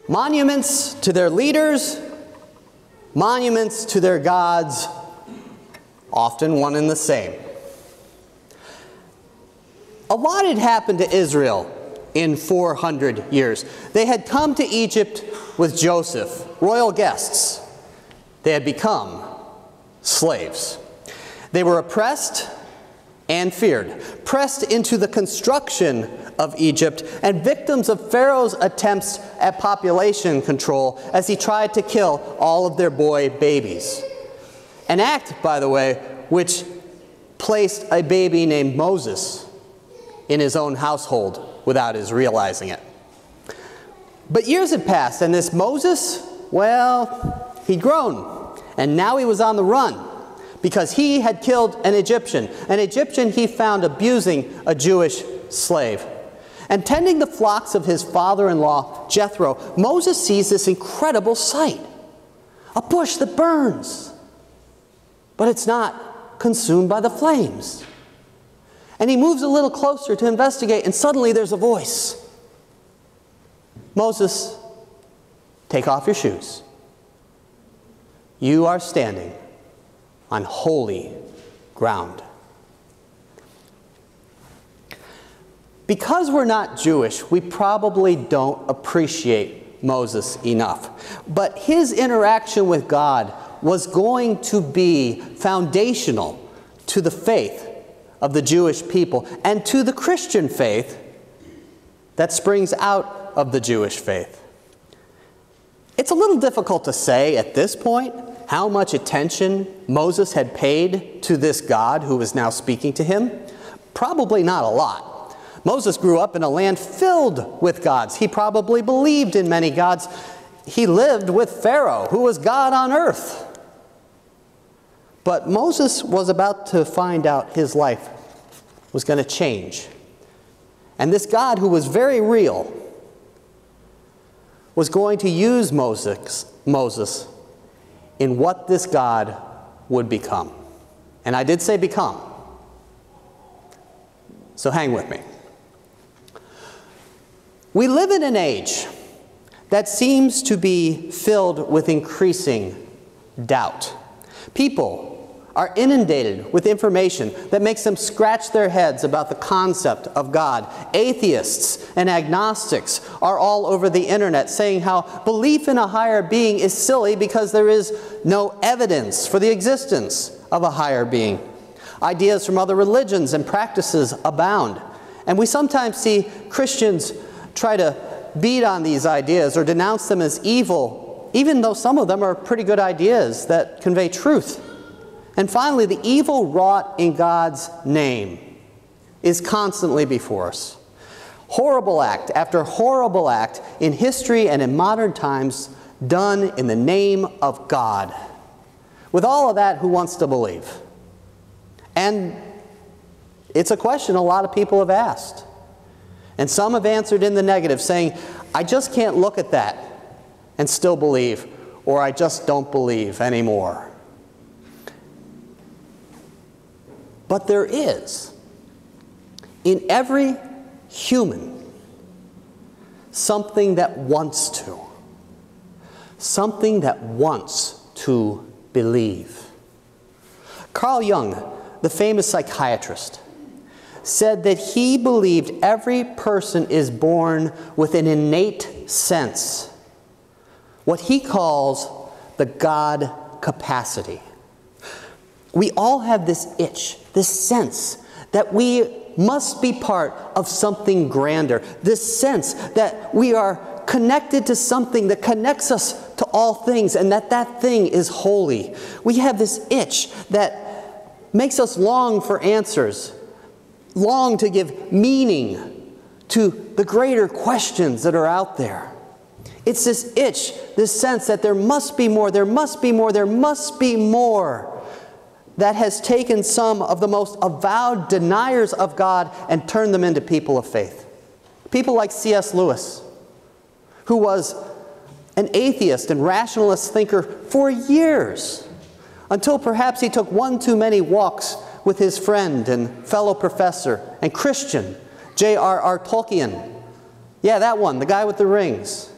Monuments to their leaders, monuments to their gods, often one and the same. A lot had happened to Israel in 400 years. They had come to Egypt with Joseph, royal guests. They had become slaves. They were oppressed and feared, pressed into the construction of Egypt, and victims of Pharaoh's attempts at population control as he tried to kill all of their boy babies. An act, by the way, which placed a baby named Moses in his own household without his realizing it. But years had passed, and this Moses, well, he'd grown, and now he was on the run because he had killed an Egyptian he found abusing a Jewish slave. And tending the flocks of his father-in-law, Jethro, Moses sees this incredible sight. A bush that burns, but it's not consumed by the flames. And he moves a little closer to investigate, and suddenly there's a voice. Moses, take off your shoes. You are standing on holy ground. Because we're not Jewish, we probably don't appreciate Moses enough. But his interaction with God was going to be foundational to the faith of the Jewish people and to the Christian faith that springs out of the Jewish faith. It's a little difficult to say at this point how much attention Moses had paid to this God who was now speaking to him. Probably not a lot. Moses grew up in a land filled with gods. He probably believed in many gods. He lived with Pharaoh, who was God on earth. But Moses was about to find out his life was going to change. And this God, who was very real, was going to use Moses in what this God would become. And I did say become. So hang with me. We live in an age that seems to be filled with increasing doubt. People are inundated with information that makes them scratch their heads about the concept of God. Atheists and agnostics are all over the internet saying how belief in a higher being is silly because there is no evidence for the existence of a higher being. Ideas from other religions and practices abound. And we sometimes see Christians try to beat on these ideas or denounce them as evil, even though some of them are pretty good ideas that convey truth. And finally, the evil wrought in God's name is constantly before us. Horrible act after horrible act in history and in modern times done in the name of God. With all of that, who wants to believe? And it's a question a lot of people have asked. And some have answered in the negative, saying, I just can't look at that and still believe, or I just don't believe anymore. But there is, in every human, something that wants to. Something that wants to believe. Carl Jung, the famous psychiatrist, said that he believed every person is born with an innate sense, what he calls the God capacity. We all have this itch, this sense that we must be part of something grander, this sense that we are connected to something that connects us to all things and that that thing is holy. We have this itch that makes us long for answers, long to give meaning to the greater questions that are out there. It's this itch, this sense that there must be more, there must be more, there must be more, that has taken some of the most avowed deniers of God and turned them into people of faith. People like C.S. Lewis, who was an atheist and rationalist thinker for years, until perhaps he took one too many walks with his friend and fellow professor and Christian, J.R.R. Tolkien. Yeah, that one, the guy with the rings.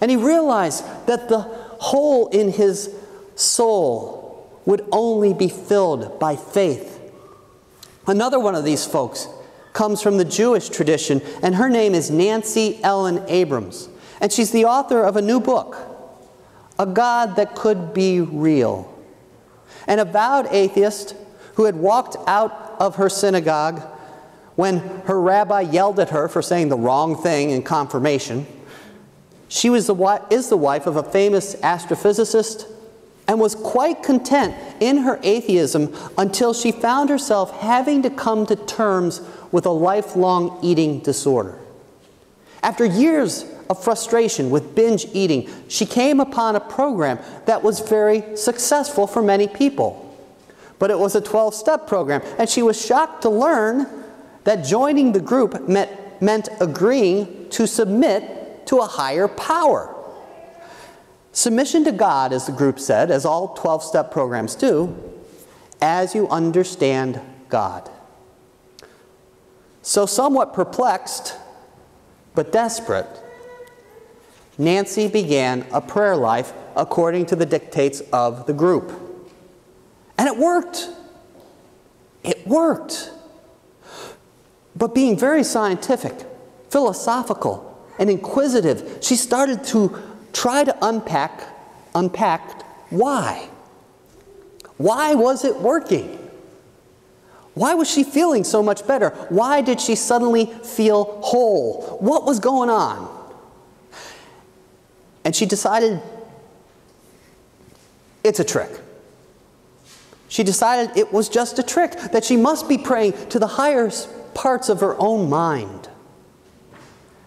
And he realized that the hole in his soul would only be filled by faith. Another one of these folks comes from the Jewish tradition, and her name is Nancy Ellen Abrams. And she's the author of a new book, A God That Could Be Real. An avowed atheist who had walked out of her synagogue when her rabbi yelled at her for saying the wrong thing in confirmation. She is the wife of a famous astrophysicist and was quite content in her atheism until she found herself having to come to terms with a lifelong eating disorder. After years of frustration with binge eating, she came upon a program that was very successful for many people. But it was a 12-step program, and she was shocked to learn that joining the group meant agreeing to submit to a higher power. Submission to God, as the group said, as all 12-step programs do, as you understand God. So somewhat perplexed, but desperate, Nancy began a prayer life according to the dictates of the group. And it worked. It worked. But being very scientific, philosophical, and inquisitive, she started to try to unpack why. Why was it working? Why was she feeling so much better? Why did she suddenly feel whole? What was going on? And she decided it's a trick. She decided it was just a trick, that she must be praying to the higher parts of her own mind.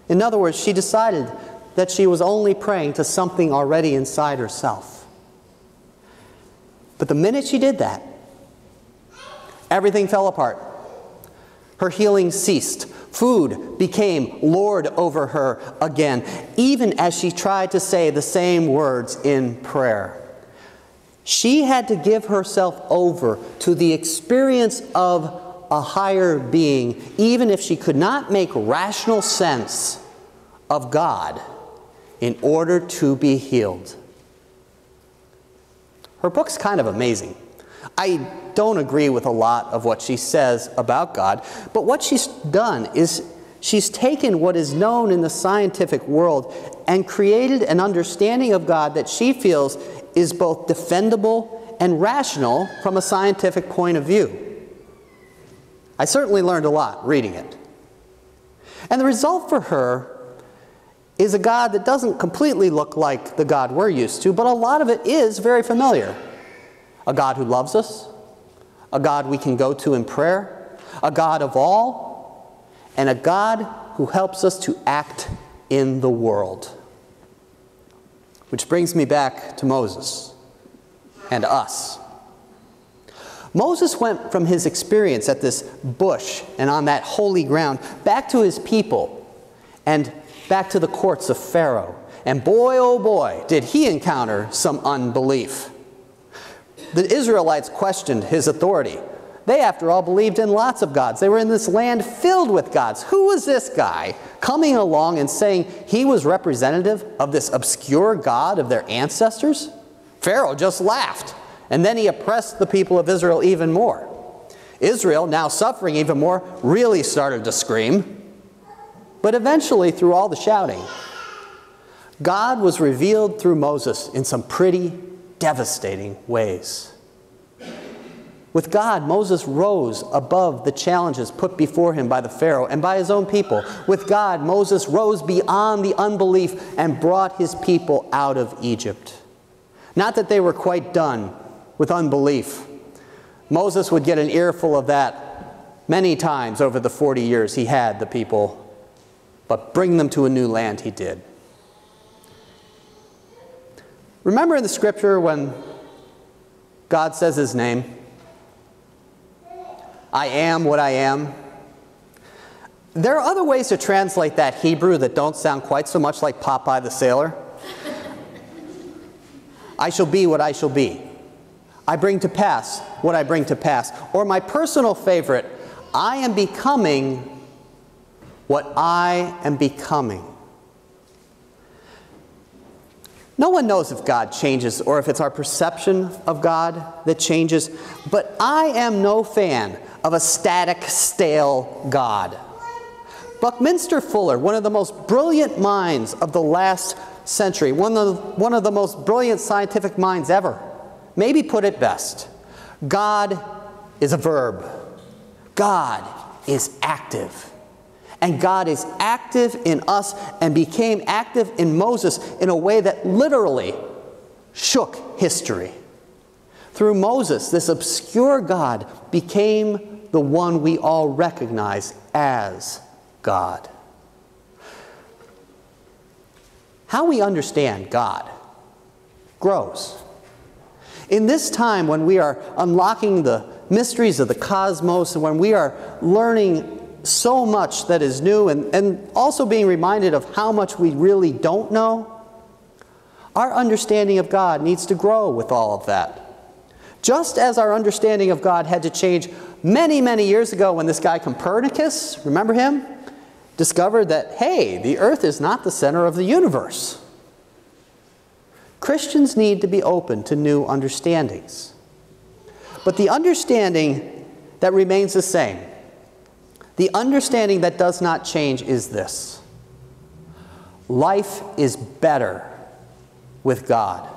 In other words, she decided that she was only praying to something already inside herself. But the minute she did that, everything fell apart. Her healing ceased. Food became Lord over her again, even as she tried to say the same words in prayer. She had to give herself over to the experience of a higher being, even if she could not make rational sense of God, in order to be healed. Her book's kind of amazing. I don't agree with a lot of what she says about God, but what she's done is she's taken what is known in the scientific world and created an understanding of God that she feels is both defendable and rational from a scientific point of view. I certainly learned a lot reading it. And the result for her is a God that doesn't completely look like the God we're used to, but a lot of it is very familiar. A God who loves us, a God we can go to in prayer, a God of all, and a God who helps us to act in the world. Which brings me back to Moses and us. Moses went from his experience at this bush and on that holy ground back to his people and back to the courts of Pharaoh. And boy, oh boy, did he encounter some unbelief. The Israelites questioned his authority. They, after all, believed in lots of gods. They were in this land filled with gods. Who was this guy coming along and saying he was representative of this obscure god of their ancestors? Pharaoh just laughed, and then he oppressed the people of Israel even more. Israel, now suffering even more, really started to scream. But eventually, through all the shouting, God was revealed through Moses in some pretty devastating ways. With God, Moses rose above the challenges put before him by the Pharaoh and by his own people. With God, Moses rose beyond the unbelief and brought his people out of Egypt. Not that they were quite done with unbelief. Moses would get an earful of that many times over the 40 years he had the people, but bring them to a new land he did. Remember in the scripture when God says his name? I am what I am. There are other ways to translate that Hebrew that don't sound quite so much like Popeye the Sailor. I shall be what I shall be. I bring to pass what I bring to pass. Or my personal favorite, I am becoming what I am becoming. No one knows if God changes or if it's our perception of God that changes, but I am no fan of a static, stale God. Buckminster Fuller, one of the most brilliant minds of the last century, one of the most brilliant scientific minds ever, maybe put it best: God is a verb. God is active. And God is active in us and became active in Moses in a way that literally shook history. Through Moses, this obscure God became the one we all recognize as God. How we understand God grows. In this time when we are unlocking the mysteries of the cosmos and when we are learning so much that is new and also being reminded of how much we really don't know, our understanding of God needs to grow with all of that. Just as our understanding of God had to change many, many years ago when this guy Copernicus, remember him, discovered that, hey, the earth is not the center of the universe. Christians need to be open to new understandings. But the understanding that remains the same, the understanding that does not change, is this: life is better with God.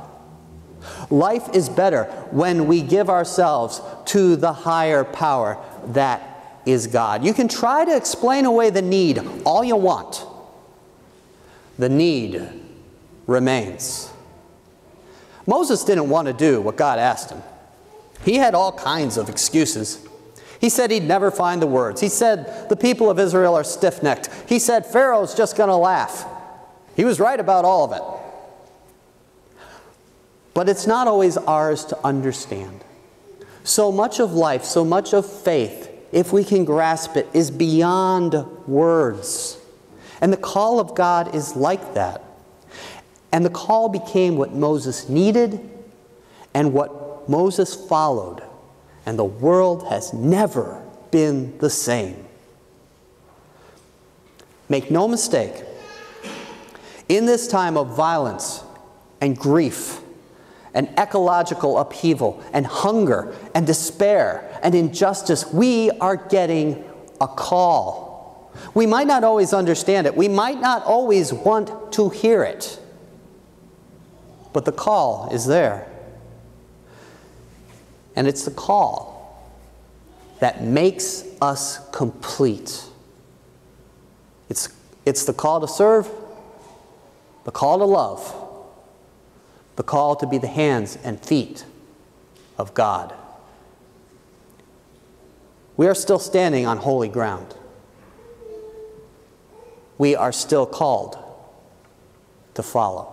Life is better when we give ourselves to the higher power that is God. You can try to explain away the need all you want. The need remains. Moses didn't want to do what God asked him. He had all kinds of excuses. He said he'd never find the words. He said the people of Israel are stiff-necked. He said Pharaoh's just going to laugh. He was right about all of it. But it's not always ours to understand. So much of life, so much of faith, if we can grasp it, is beyond words. And the call of God is like that. And the call became what Moses needed and what Moses followed. And the world has never been the same. Make no mistake, in this time of violence and grief and ecological upheaval and hunger and despair and injustice, we are getting a call. We might not always understand it. We might not always want to hear it. But the call is there. And it's the call that makes us complete. It's the call to serve, the call to love, the call to be the hands and feet of God. We are still standing on holy ground. We are still called to follow.